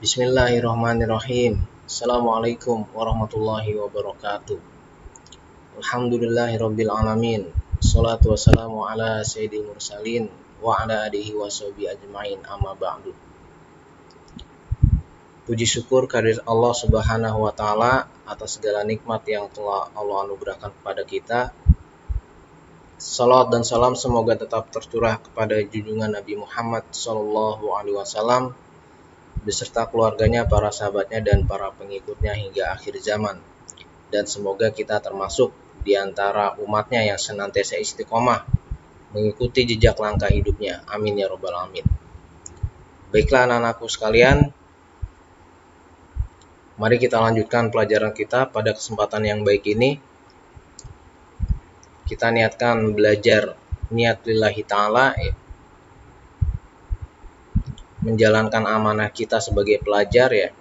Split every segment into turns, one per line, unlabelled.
Bismillahirrahmanirrahim. Assalamualaikum warahmatullahi wabarakatuh. Alhamdulillahirabbil alamin. Shalatu wassalamu ala sayyidil mursalin wa ala alihi washabihi ajmain, amma ba'du. Puji syukur kehadirat Allah Subhanahu wa taala atas segala nikmat yang telah Allah anugerahkan kepada kita. Salat dan salam semoga tetap tercurah kepada junjungan Nabi Muhammad sallallahu alaihi wasallam beserta keluarganya, para sahabatnya, dan para pengikutnya hingga akhir zaman. Dan semoga kita termasuk di antara umatnya yang senantiasa istiqomah mengikuti jejak langkah hidupnya. Amin ya robbal alamin. Baiklah anak-anakku sekalian, mari kita lanjutkan pelajaran kita. Pada kesempatan yang baik ini kita niatkan belajar niat lillahi ta'ala, menjalankan amanah kita sebagai pelajar ya.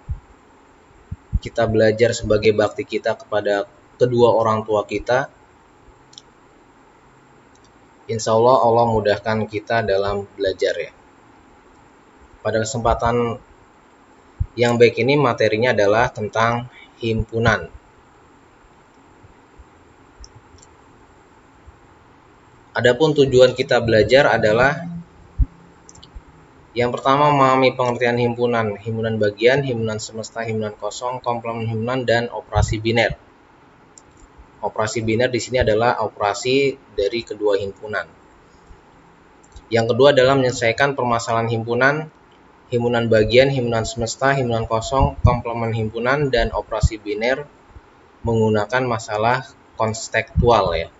Kita belajar sebagai bakti kita kepada kedua orang tua kita. Insya Allah Allah mudahkan kita dalam belajar ya. Pada kesempatan yang baik ini materinya adalah tentang himpunan. Adapun tujuan kita belajar adalah yang pertama, memahami pengertian himpunan, himpunan bagian, himpunan semesta, himpunan kosong, komplement himpunan, dan operasi biner. Operasi biner di sini adalah operasi dari kedua himpunan. Yang kedua adalah menyelesaikan permasalahan himpunan, himpunan bagian, himpunan semesta, himpunan kosong, komplement himpunan, dan operasi biner menggunakan masalah konseptual ya.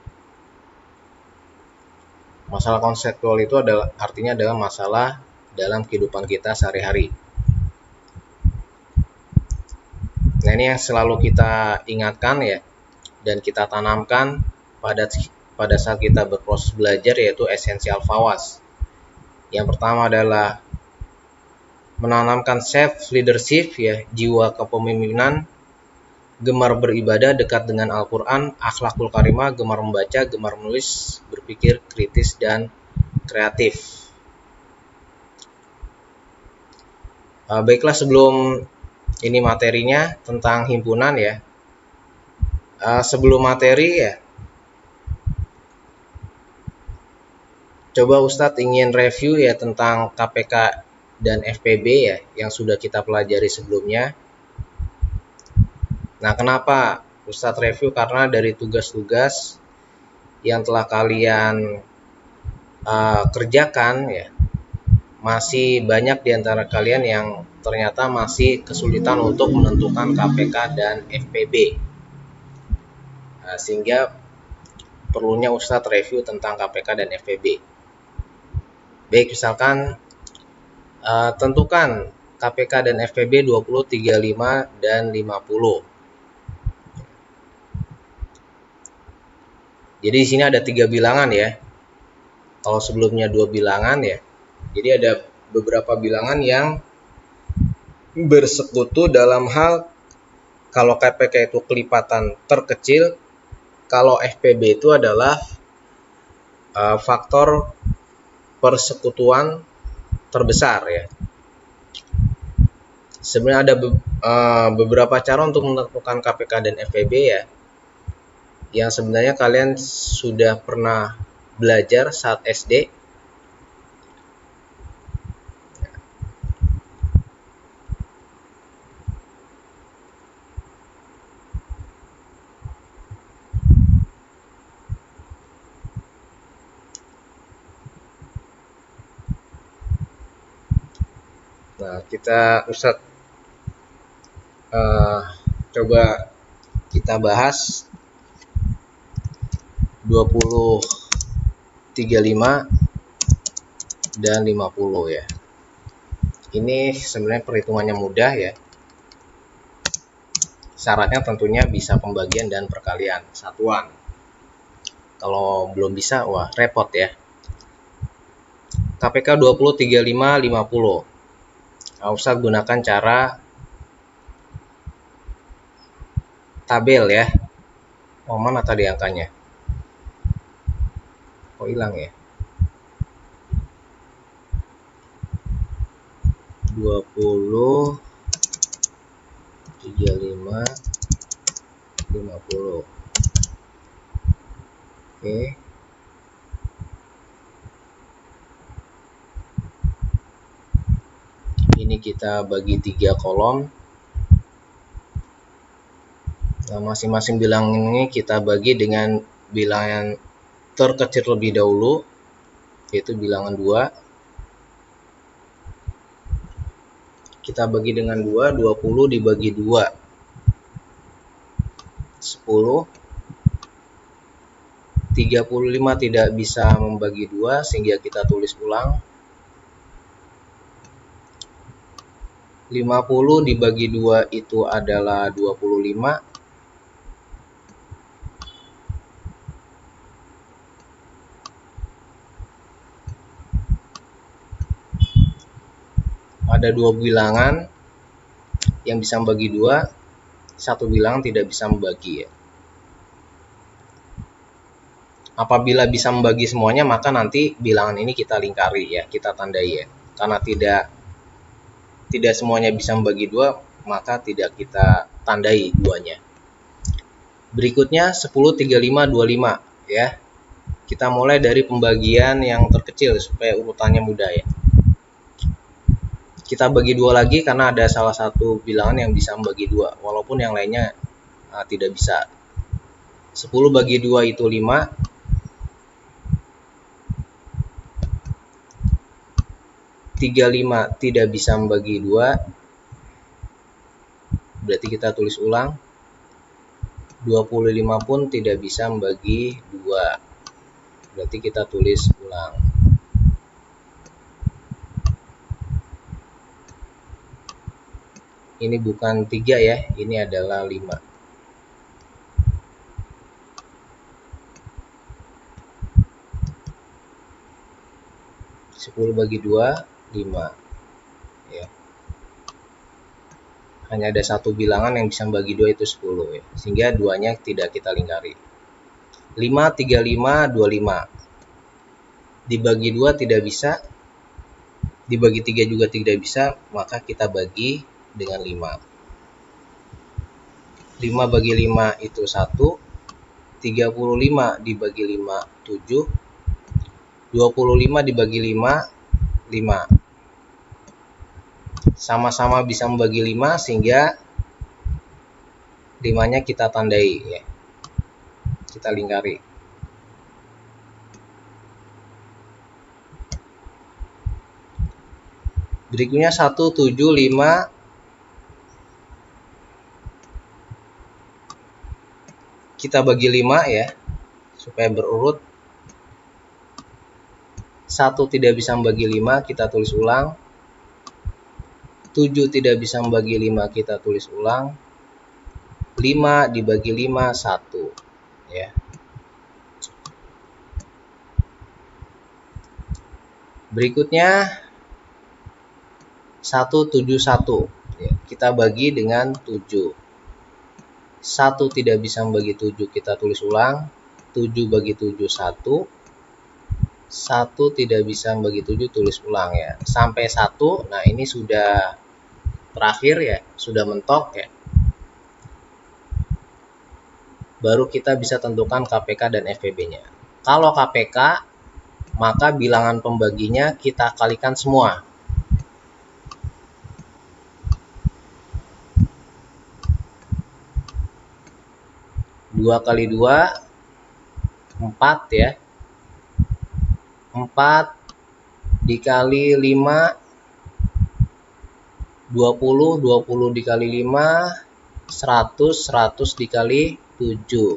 Masalah konseptual itu artinya adalah masalah dalam kehidupan kita sehari-hari. Nah, ini yang selalu kita ingatkan ya, dan kita tanamkan pada saat kita berproses belajar, yaitu esensial fawas. Yang pertama adalah menanamkan self leadership ya, jiwa kepemimpinan, gemar beribadah, dekat dengan Al-Quran, akhlakul karimah, gemar membaca, gemar menulis, berpikir kritis dan kreatif. Baiklah, sebelum ini materinya tentang himpunan ya. Sebelum materi ya, coba Ustadz ingin review ya tentang KPK dan FPB ya yang sudah kita pelajari sebelumnya. Nah, kenapa Ustadz review? Karena dari tugas-tugas yang telah kalian kerjakan ya, masih banyak di antara kalian yang ternyata masih kesulitan untuk menentukan KPK dan FPB. Sehingga perlunya Ustadz review tentang KPK dan FPB. Baik, misalkan tentukan KPK dan FPB 20, 35, dan 50. Jadi di sini ada 3 bilangan ya. Kalau sebelumnya 2 bilangan ya. Jadi ada beberapa bilangan yang bersekutu dalam hal kalau KPK itu kelipatan terkecil, kalau FPB itu adalah faktor persekutuan terbesar ya. Sebenarnya ada beberapa cara untuk menentukan KPK dan FPB ya, yang sebenarnya kalian sudah pernah belajar saat SD. Nah, Ustadz coba kita bahas 20, 35, dan 50 ya. Ini sebenarnya perhitungannya mudah ya. Syaratnya tentunya bisa pembagian dan perkalian satuan. Kalau belum bisa, wah repot ya. KPK 20, 35, 50. Nah, Ustadz gunakan cara tabel ya. Oh, mana tadi angkanya? Kok hilang ya? 20, kita bagi 3 kolom. Nah, masing-masing bilangan ini kita bagi dengan bilangan terkecil lebih dahulu, yaitu bilangan 2. Kita bagi dengan 2, 20 dibagi 2, 10. 35 tidak bisa membagi 2, sehingga kita tulis ulang. 50 dibagi 2 itu adalah 25. Ada 2 bilangan yang bisa membagi 2, 1 bilangan tidak bisa membagi ya. Apabila bisa membagi semuanya, maka nanti bilangan ini kita lingkari ya, kita tandai ya. Karena tidak semuanya bisa membagi 2, maka tidak kita tandai duanya. Berikutnya 10, 35, 25 ya. Kita mulai dari pembagian yang terkecil supaya urutannya mudah ya. Kita bagi 2 lagi karena ada salah satu bilangan yang bisa membagi 2, walaupun yang lainnya tidak bisa. 10 bagi 2 itu 5. 35 tidak bisa membagi 2, berarti kita tulis ulang. 25 pun tidak bisa membagi 2, berarti kita tulis ulang. Ini bukan 3 ya, ini adalah 5. 10 bagi 2, 5 ya. Hanya ada satu bilangan yang bisa membagi 2, itu 10 ya. Sehingga duanya tidak kita lingkari. 5, 35, 25 dibagi 2 tidak bisa, dibagi 3 juga tidak bisa, maka kita bagi dengan 5. 5 bagi 5 itu 1. 35 dibagi 5, 7. 25 dibagi 5, 5. Sama-sama bisa membagi 5, sehingga 5-nya kita tandai ya. Kita lingkari. Berikutnya 1, 7, 5. Kita bagi 5 ya, supaya berurut. 1 tidak bisa membagi 5, kita tulis ulang. 7 tidak bisa membagi 5, kita tulis ulang. 5 dibagi 5, 1 ya. Berikutnya 171 ya, kita bagi dengan 7. 1 tidak bisa membagi 7, kita tulis ulang. 7 bagi 7, 1. 1 tidak bisa membagi 7, tulis ulang ya. Sampai 1, nah ini sudah terakhir ya, sudah mentok ya. Baru kita bisa tentukan KPK dan FPB-nya. Kalau KPK, maka bilangan pembaginya kita kalikan semua. Dua kali 2, 4 ya. 4 dikali 5, 20. 20 dikali 5, 100. 100 dikali 7.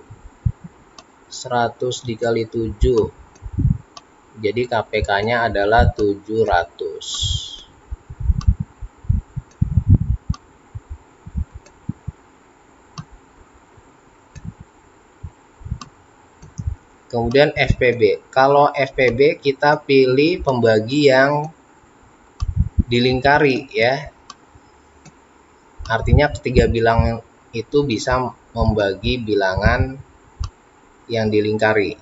100 dikali 7. Jadi KPK-nya adalah 700. Kemudian FPB. Kalau FPB kita pilih pembagi yang dilingkari ya. Artinya ketiga bilangan itu bisa membagi bilangan yang dilingkari.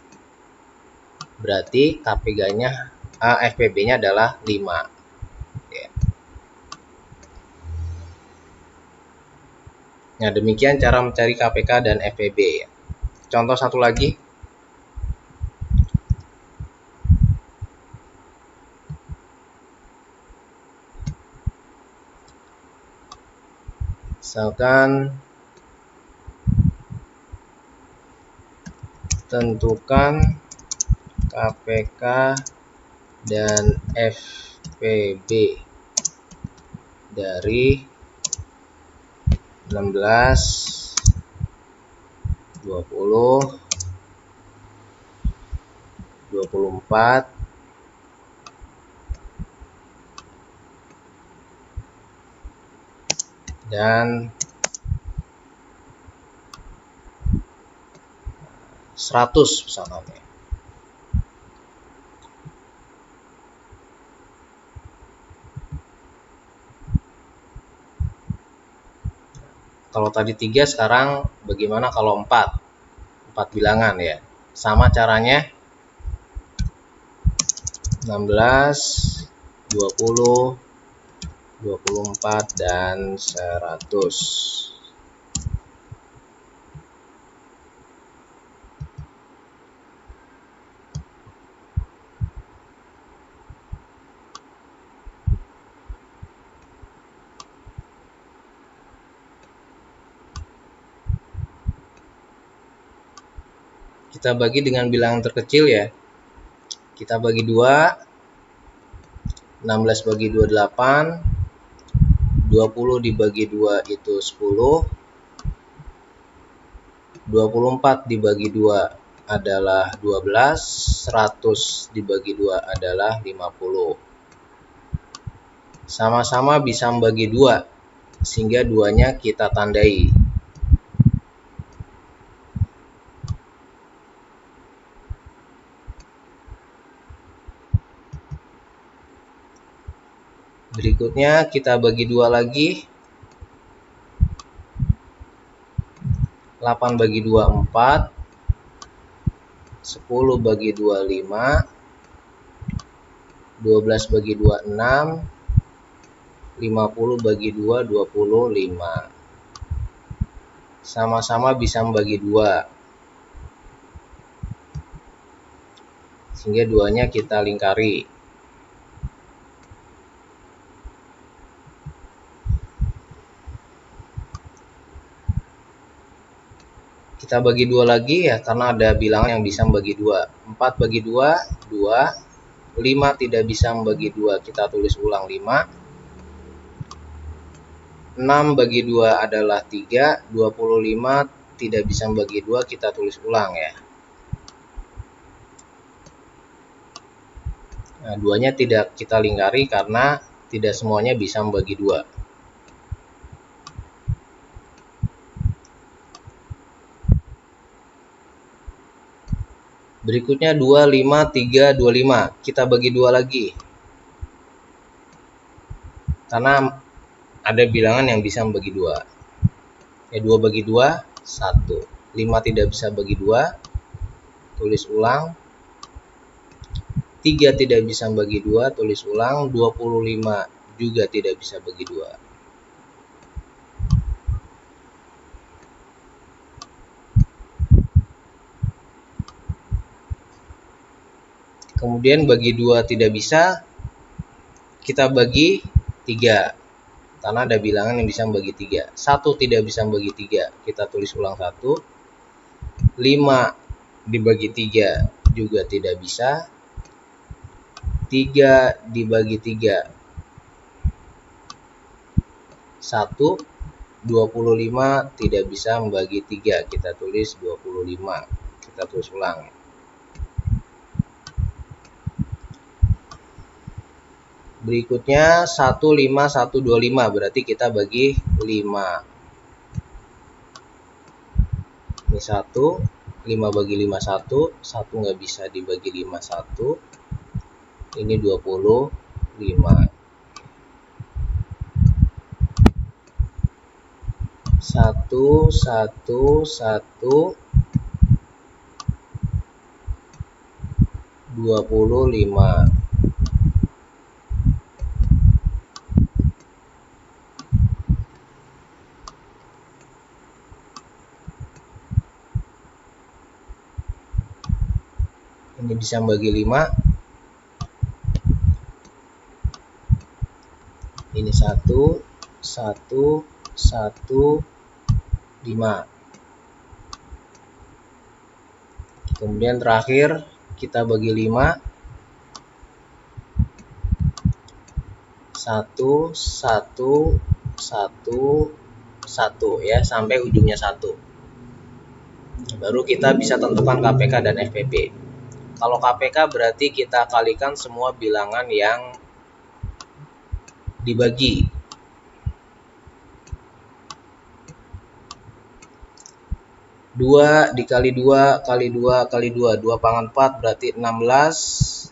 Berarti FPB-nya adalah 5. Ya. Nah, demikian cara mencari KPK dan FPB ya. Contoh satu lagi. Misalkan tentukan KPK dan FPB dari 16, 20, 24, dan 100 misalkan ya. Kalau tadi 3, sekarang bagaimana kalau 4? 4 bilangan ya. Sama caranya, 16, 20, 24, dan 100. Kita bagi dengan bilangan terkecil ya. Kita bagi 2, 16 bagi 2, 8, 20 dibagi 2 itu 10, 24 dibagi 2 adalah 12, 100 dibagi 2 adalah 50. Sama-sama bisa membagi 2, sehingga 2-nya kita tandai. Berikutnya kita bagi 2 lagi. 8 bagi 2, 4. 10 bagi 2, 5. 12 bagi 2, 6. 50 bagi 2, 25. Sama-sama bisa membagi 2, sehingga 2-nya kita lingkari. Kita bagi 2 lagi ya, karena ada bilangan yang bisa membagi 2. 4 bagi 2, 2. 5 tidak bisa membagi 2, kita tulis ulang 5. 6 bagi 2 adalah 3. 25 tidak bisa membagi 2, kita tulis ulang ya. Nah, 2-nya tidak kita lingkari karena tidak semuanya bisa membagi 2. Berikutnya 2, 5, 3, 25. Kita bagi 2 lagi. Karena ada bilangan yang bisa membagi 2. 2 bagi 2, 1. 5 tidak bisa bagi 2. Tulis ulang. 3 tidak bisa bagi 2. Tulis ulang. 25 juga tidak bisa bagi 2. Kemudian bagi 2 tidak bisa, kita bagi 3. Karena ada bilangan yang bisa membagi 3. 1 tidak bisa membagi 3, kita tulis ulang 1. 5 dibagi 3 juga tidak bisa. 3 dibagi 3, 1. 25 tidak bisa membagi 3, kita tulis 25. Kita tulis ulang. Berikutnya 1, 5, 1, 25, berarti kita bagi 5. Ini 1, 5 bagi 5, 1. 1 nggak bisa dibagi 5, 1. Ini 25. 1, 1, 1, 25. Ini bisa membagi 5. Ini 1, 1, Kemudian terakhir kita bagi 5, 1, 1, 1, 1 ya, sampai ujungnya 1. Baru kita bisa tentukan KPK dan FPB. Kalau KPK berarti kita kalikan semua bilangan yang dibagi. 2 dikali 2 kali 2 kali 2, 2 pangkat 4 berarti 16.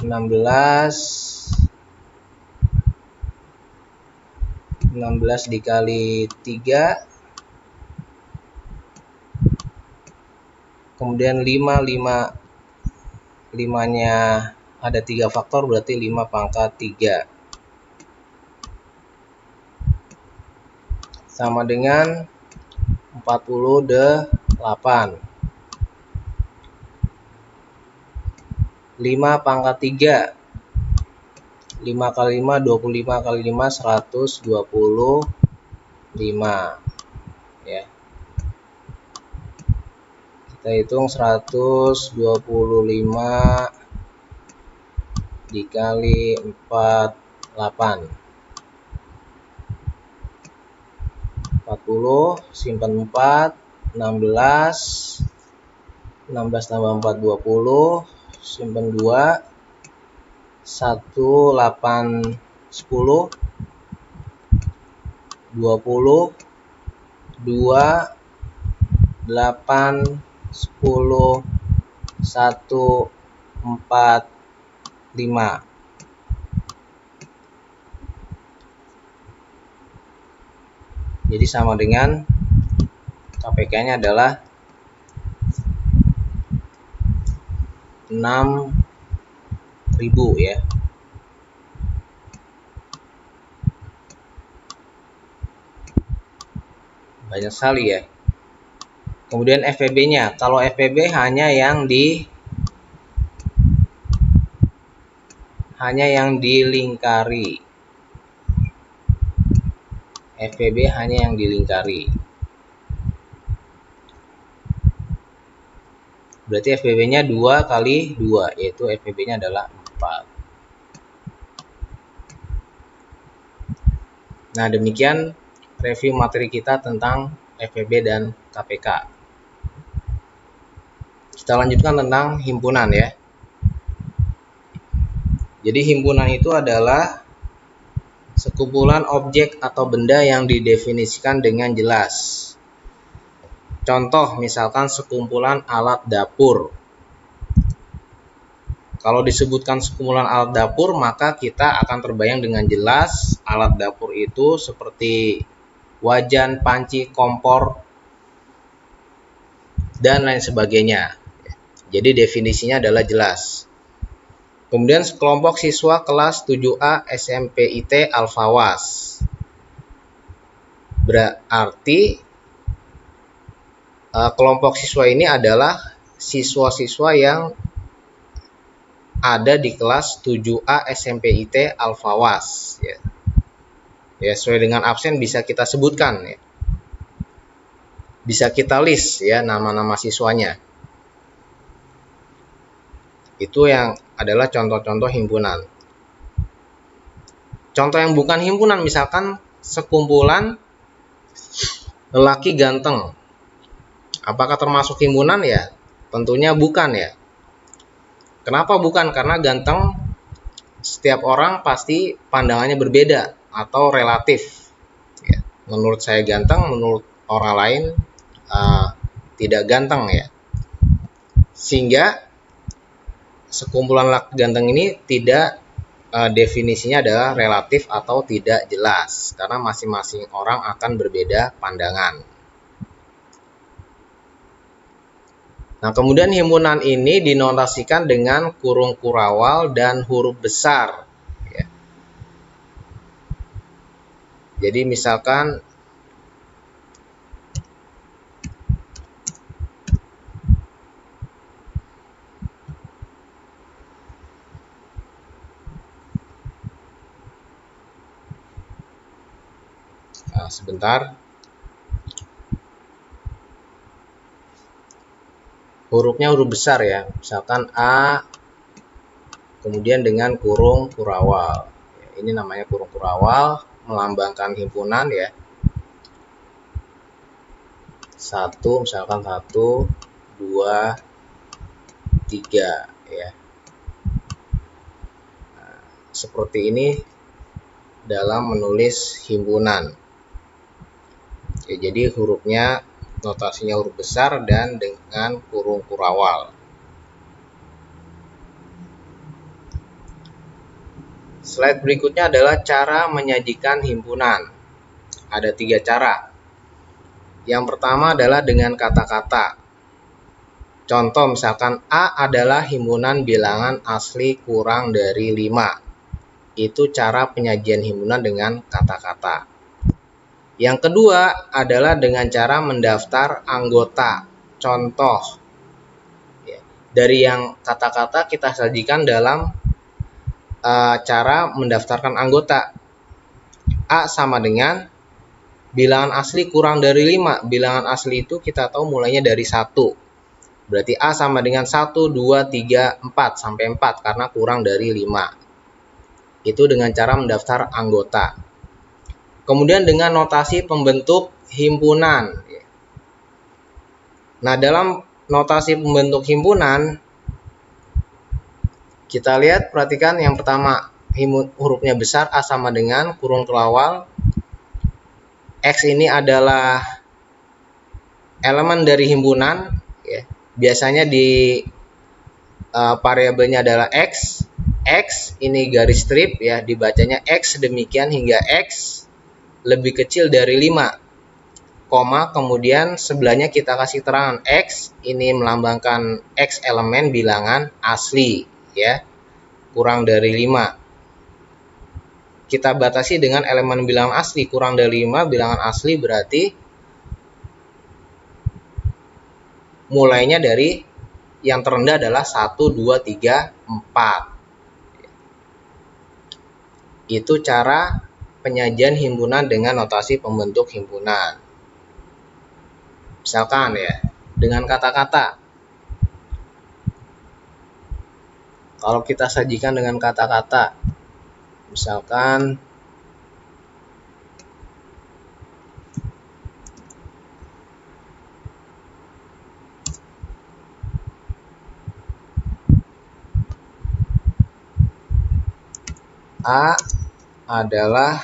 16 dikali 3, kemudian 5 nya ada 3 faktor berarti 5 pangkat 3 sama dengan 48. 5 pangkat 3, 5 kali 5 25 kali 5 125 ya. Kita hitung 125 dikali 48. 40, simpan 4, 16 tambah 4 20, simpan 2, 1 8 10, 20, 2 8 10, 1 4 5. Jadi sama dengan KPK-nya adalah 6.000 ya. Banyak sekali ya. Kemudian FPB-nya, kalau FPB hanya yang dilingkari. FPB hanya yang dilingkari. Berarti FPB-nya 2 kali 2, yaitu FPB-nya adalah 4. Nah, demikian review materi kita tentang FPB dan KPK. Kita lanjutkan tentang himpunan ya. Jadi himpunan itu adalah sekumpulan objek atau benda yang didefinisikan dengan jelas. Contoh misalkan sekumpulan alat dapur. Kalau disebutkan sekumpulan alat dapur, maka kita akan terbayang dengan jelas alat dapur itu seperti wajan, panci, kompor, dan lain sebagainya. Jadi definisinya adalah jelas. Kemudian sekelompok siswa kelas 7A SMPIT Al-Fawwas. Berarti kelompok siswa ini adalah siswa-siswa yang ada di kelas 7A SMPIT Al-Fawwas ya. Ya, sesuai dengan absen bisa kita sebutkan ya. Bisa kita list ya nama-nama siswanya. Itu yang adalah contoh-contoh himpunan. Contoh yang bukan himpunan misalkan sekumpulan lelaki ganteng. Apakah termasuk himpunan ya? Tentunya bukan ya. Kenapa bukan? Karena ganteng setiap orang pasti pandangannya berbeda atau relatif. Ya. Menurut saya ganteng, menurut orang lain tidak ganteng ya. Sehingga sekumpulan laki ganteng ini tidak definisinya adalah relatif atau tidak jelas karena masing-masing orang akan berbeda pandangan. Nah, kemudian himpunan ini dinotasikan dengan kurung kurawal dan huruf besar ya. Jadi misalkan Nah, sebentar. Hurufnya huruf besar ya, misalkan A, kemudian dengan kurung kurawal. Ini namanya kurung kurawal, melambangkan himpunan ya. Satu, misalkan 1, 2, 3 ya. Nah, seperti ini dalam menulis himpunan. Ya, jadi hurufnya notasinya huruf besar dan dengan kurung kurawal. Slide berikutnya adalah cara menyajikan himpunan. Ada 3 cara. Yang pertama adalah dengan kata-kata. Contoh misalkan A adalah himpunan bilangan asli kurang dari 5. Itu cara penyajian himpunan dengan kata-kata. Yang kedua adalah dengan cara mendaftar anggota. Contoh, dari yang kata-kata kita sajikan dalam cara mendaftarkan anggota. A sama dengan bilangan asli kurang dari 5. Bilangan asli itu kita tahu mulainya dari 1. Berarti A sama dengan 1, 2, 3, 4 sampai 4 karena kurang dari 5. Itu dengan cara mendaftar anggota. Kemudian dengan notasi pembentuk himpunan. Nah, dalam notasi pembentuk himpunan, kita lihat, perhatikan yang pertama, hurufnya besar, A sama dengan kurung kurawal. X ini adalah elemen dari himpunan. Ya. Biasanya di variabelnya adalah X. X ini garis strip, ya, dibacanya X demikian hingga X lebih kecil dari 5, koma, kemudian sebelahnya kita kasih terangan X, ini melambangkan X elemen bilangan asli, ya, kurang dari 5. Kita batasi dengan elemen bilangan asli, kurang dari 5, bilangan asli berarti mulainya dari yang terendah adalah 1, 2, 3, 4. Itu cara penyajian himpunan dengan notasi pembentuk himpunan. Misalkan ya, dengan kata-kata. Kalau kita sajikan dengan kata-kata, misalkan A adalah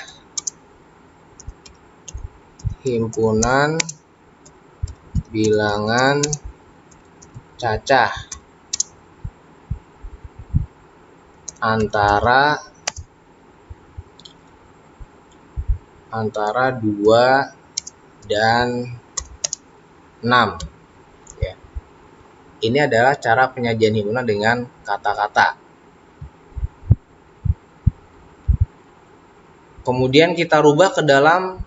himpunan bilangan cacah antara 2 dan 6. Ya. Ini adalah cara penyajian himpunan dengan kata-kata. Kemudian kita rubah ke dalam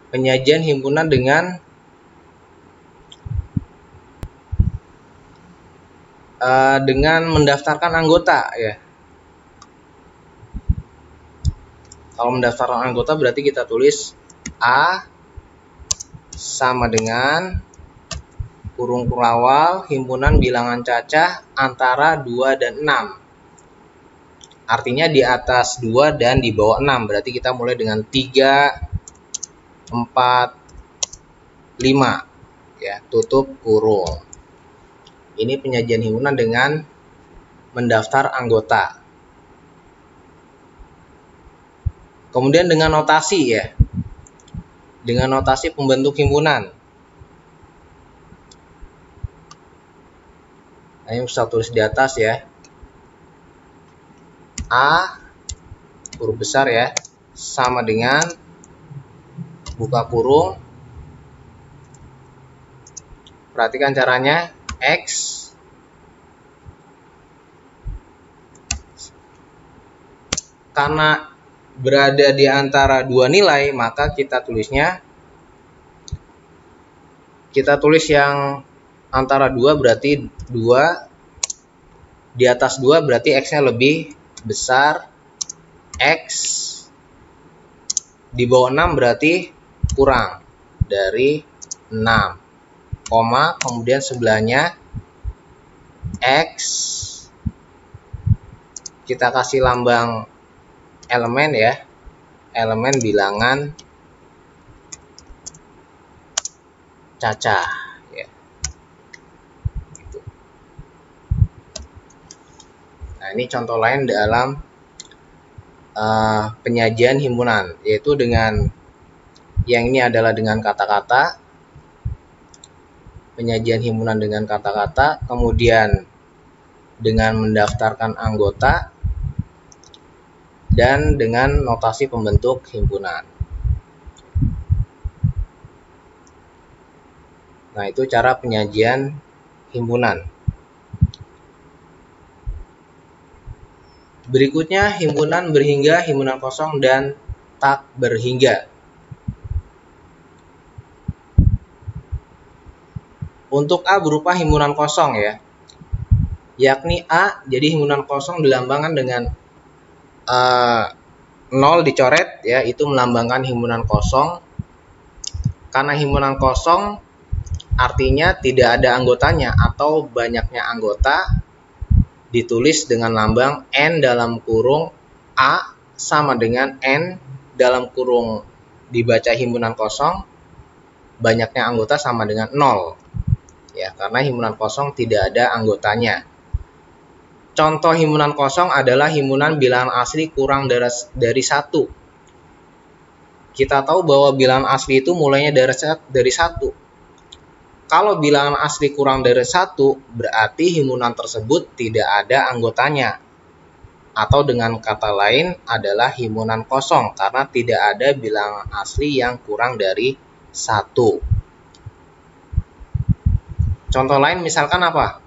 penyajian himpunan dengan mendaftarkan anggota, ya. Kalau mendaftarkan anggota berarti kita tulis A sama dengan kurung kurawal himpunan bilangan cacah antara 2 dan 6. Artinya di atas 2 dan di bawah 6. Berarti kita mulai dengan 3, 4, 5. Ya, tutup kurung. Ini penyajian himpunan dengan mendaftar anggota. Kemudian dengan notasi, ya. Dengan notasi pembentuk himpunan. Nah, ini bisa tulis di atas, ya. A huruf besar, ya, sama dengan buka kurung. Perhatikan caranya. X karena berada di antara 2 nilai, maka kita tulis yang antara 2 berarti 2, di atas 2 berarti X-nya lebih besar, X di bawah 6 berarti kurang dari 6, koma, kemudian sebelahnya X, kita kasih lambang elemen ya, elemen bilangan cacah ya. Gitu. Nah, ini contoh lain dalam penyajian himpunan, yaitu dengan yang ini adalah dengan kata-kata, penyajian himpunan dengan kata-kata, kemudian dengan mendaftarkan anggota, dan dengan notasi pembentuk himpunan. Nah, itu cara penyajian himpunan. Berikutnya himpunan berhingga, himpunan kosong, dan tak berhingga. Untuk A berupa himpunan kosong ya, yakni A, jadi himpunan kosong dilambangkan dengan 0 dicoret ya, itu melambangkan himpunan kosong. Karena himpunan kosong artinya tidak ada anggotanya atau banyaknya anggota, ditulis dengan lambang N dalam kurung A sama dengan N dalam kurung dibaca himpunan kosong, banyaknya anggota sama dengan 0 ya, karena himpunan kosong tidak ada anggotanya. Contoh himpunan kosong adalah himpunan bilangan asli kurang dari 1. Kita tahu bahwa bilangan asli itu mulainya dari 1. Kalau bilangan asli kurang dari 1, berarti himpunan tersebut tidak ada anggotanya. Atau dengan kata lain adalah himpunan kosong, karena tidak ada bilangan asli yang kurang dari 1. Contoh lain misalkan apa?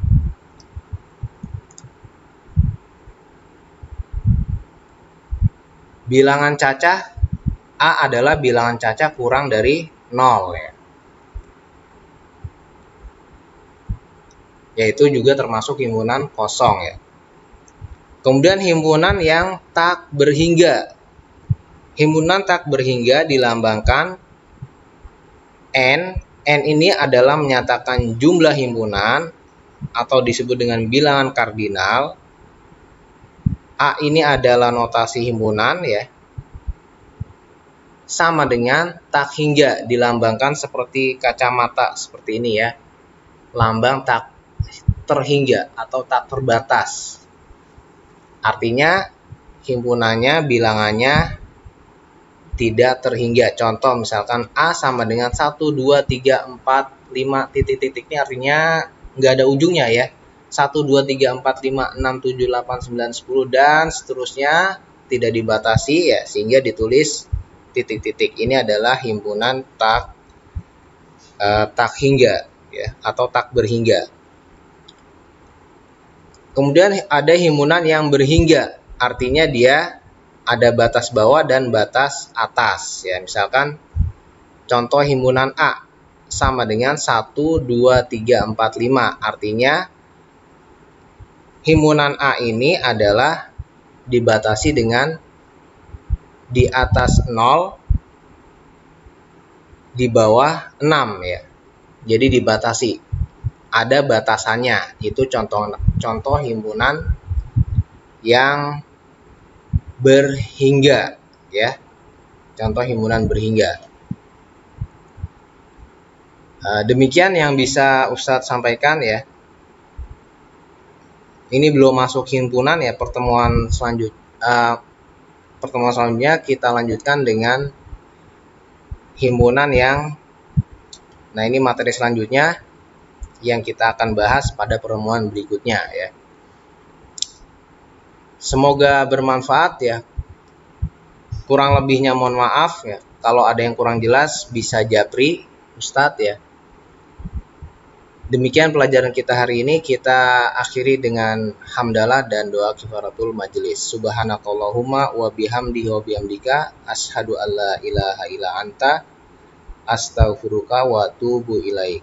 Bilangan cacah A adalah bilangan cacah kurang dari 0 ya. Yaitu juga termasuk himpunan kosong ya. Kemudian himpunan yang tak berhingga. Himpunan tak berhingga dilambangkan N. N ini adalah menyatakan jumlah himpunan atau disebut dengan bilangan kardinal. A ini adalah notasi himpunan ya. Sama dengan tak hingga dilambangkan seperti kacamata seperti ini ya. Lambang tak terhingga atau tak terbatas. Artinya himpunannya bilangannya tidak terhingga. Contoh misalkan A sama dengan 1, 2, 3, 4, 5 titik-titiknya artinya nggak ada ujungnya ya. 1, 2, 3, 4, 5, 6, 7, 8, 9, 10 dan seterusnya tidak dibatasi ya, sehingga ditulis titik-titik. Ini adalah himpunan tak hingga ya, atau tak berhingga. Kemudian ada himpunan yang berhingga, artinya dia ada batas bawah dan batas atas ya. Misalkan contoh himpunan A sama dengan 1, 2, 3, 4, 5, artinya himpunan A ini adalah dibatasi dengan di atas 0, di bawah 6 ya. Jadi dibatasi, ada batasannya. Itu contoh himpunan yang berhingga ya. Contoh himpunan berhingga. Demikian yang bisa Ustadz sampaikan ya. Ini belum masuk himpunan ya. Pertemuan selanjutnya kita lanjutkan dengan himpunan yang, nah ini materi selanjutnya yang kita akan bahas pada pertemuan berikutnya ya. Semoga bermanfaat ya. Kurang lebihnya mohon maaf ya. Kalau ada yang kurang jelas bisa japri Ustadz ya. Demikian pelajaran kita hari ini, kita akhiri dengan hamdalah dan doa kifaratul majelis. Subhanakallahumma wa bihamdihi wa bihamdika asyhadu alla ilaha illa anta astaghfiruka wa atubu ilaik.